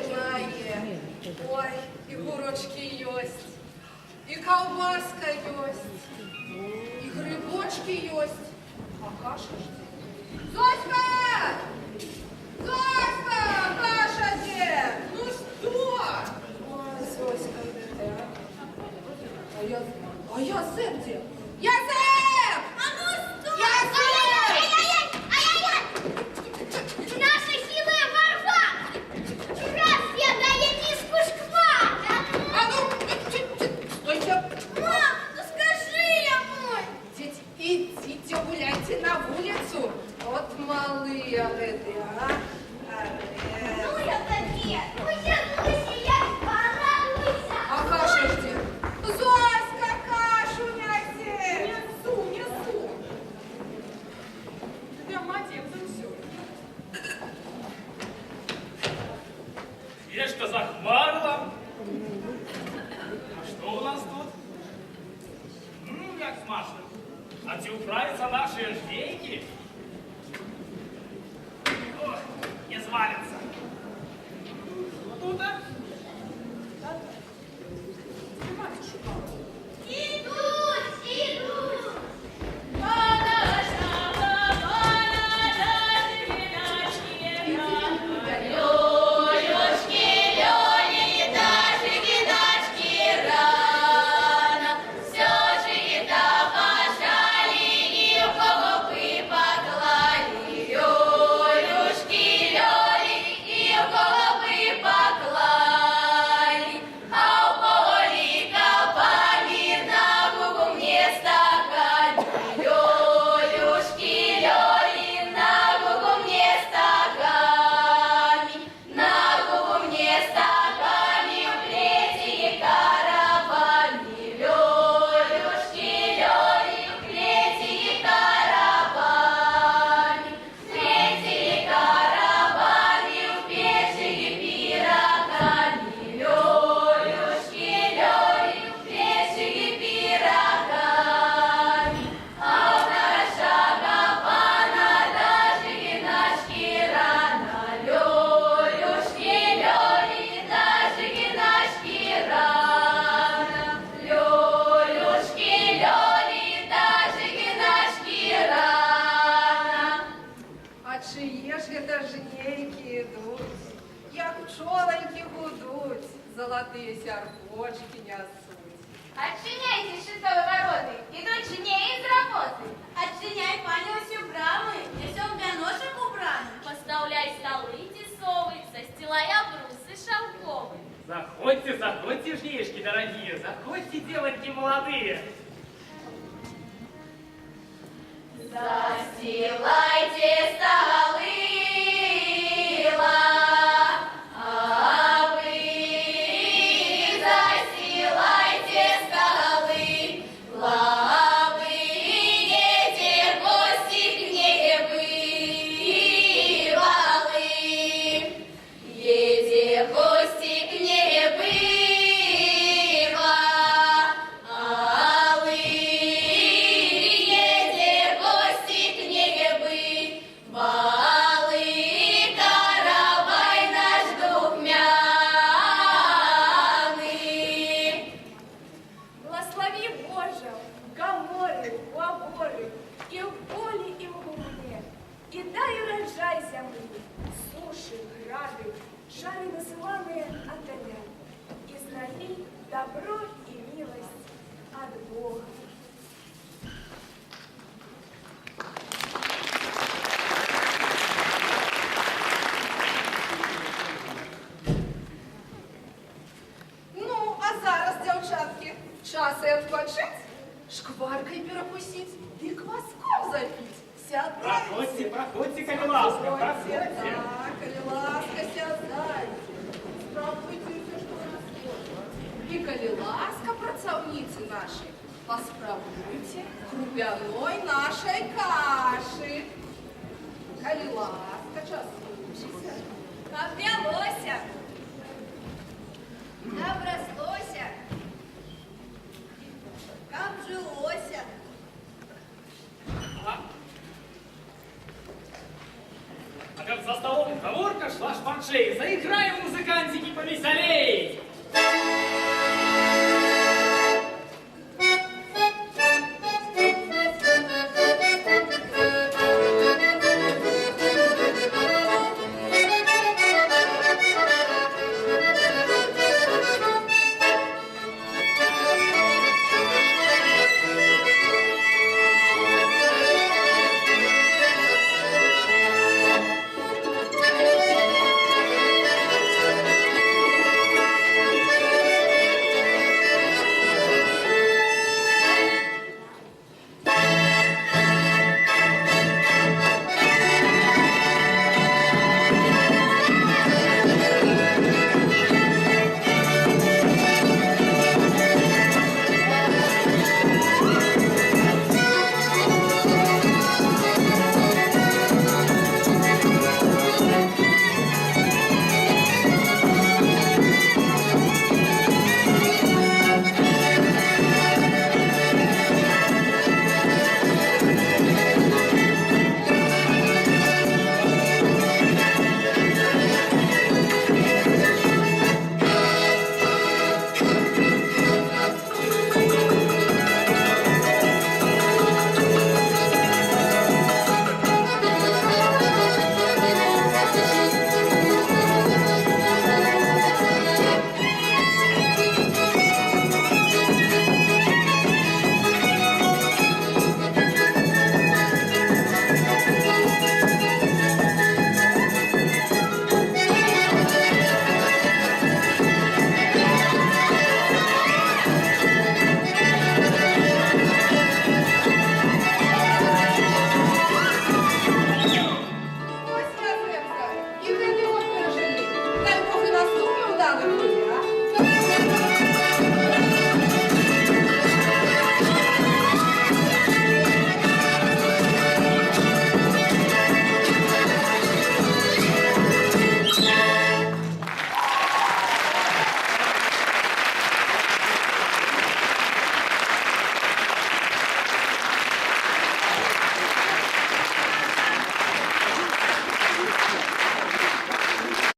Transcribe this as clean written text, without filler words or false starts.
немає. Ой, і гурочки єсть, і ковбаска єсть, і грибочки єсть, а каша ж де? Зоська! Зоська! Каша де? Ну що? Ой, Зоська, де? А Язеп де? Язеп! А ну стой! Язеп! Ай-яй-яй! Наша хилая ворва! Раз я даю миску шквара! А ну, стойте! Мам, ну скажи ему! Идите гуляйте на улицу. Вот малые эти, а? Ну я тебе! Уйдусь, я порадуйся! А каша где? Зоська, кашу неси! Несу. Тебя мать, я все. Ешь-то захмарила. А что у нас тут? Як смачно. А ці управятся наши ждейки? Ох, не звалятся. Тут-то? Идут! Золотые серпочки несут. Отчиняйте шитовые вороты, идут жнеи из работы. Отчиняй, пані, усю брамы, несем для ношек убраны. Поставляй столы тесовые, застилай обрусы шелковые. Заходьте, заходьте, жнеишки дорогие, заходьте, девоньки молодые. Застилайте столы, шары насыланные от Бога. Израиль, добро и милость от Бога. Ну, а зараз, дівчатки, час і відпочить, шкваркой перекусить и кваском запить. Проходьте, проходьте, коли ласка, проходьте. Так, коли ласка, сядайте. Спробуйте все, что у нас есть. И коли ласка, працовницы наши, поспробуйте крупяной нашей каши. Коли ласка, час слушайся. Как вялося, как рослося, как жилося. А как за столом говорка шла, шпан похватчей, заиграем, музыкантики, повеселей.